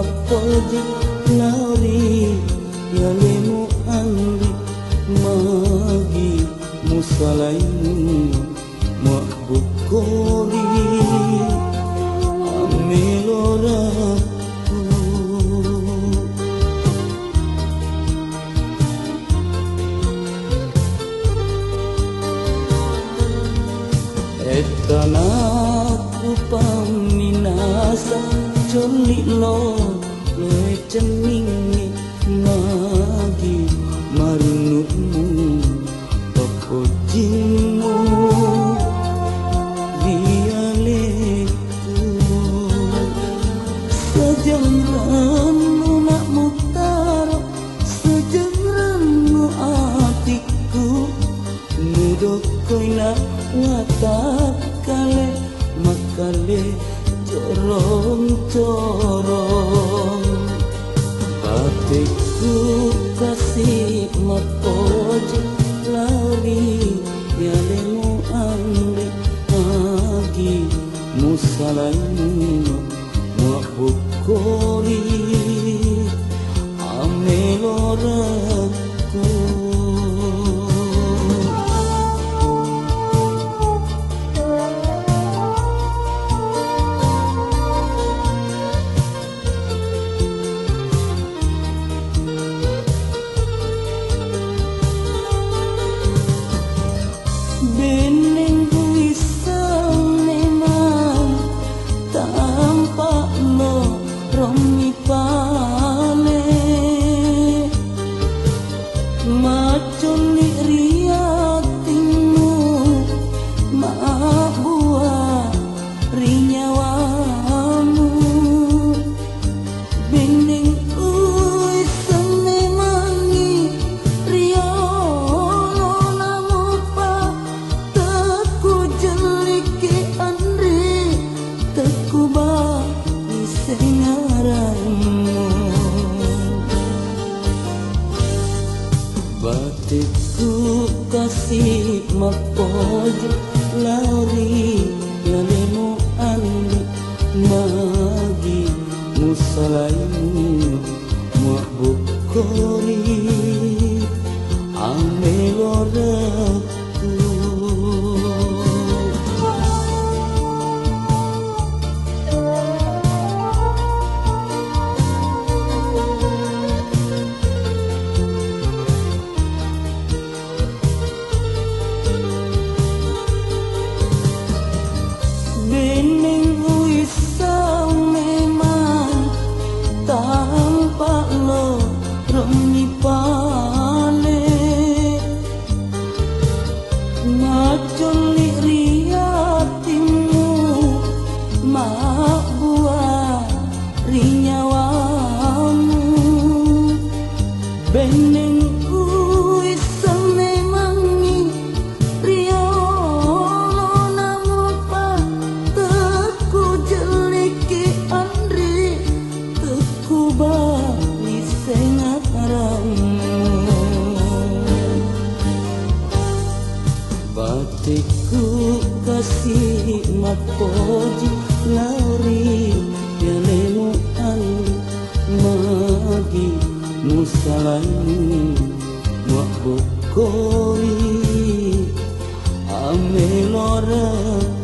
mapoji lari yalemu andi magi musalaimu makbukori ameloraku etanaku paminasa colik lo loe ceningi magi marunutmu pepojimu dialeku sejengranmu nak mutaro sejengranmu atiku mudokoi nak watak kale makale corong-corong batikku kasih mapoji lari yalemu andi agi musalaimu makbukori ameloraku Bening kuisang memang tampak lo romi pale maculi riatimu mak buah rinyawamu bening kuisang memangi riolo namu pa teku jeliki andri teku ba isengaramu batikku kasih mapoji lari yalemu andi magi musalaimu makbukori ameloraku bening uisang memang tampak lo romi pale maculi riatimu mak buah rinyawamu bening uisang memangi riolo namu pa teku jeliki andri teku bali sengaramu batikku kasih mapoji lari yalemu andi magi musalaimu makbukori ameloraku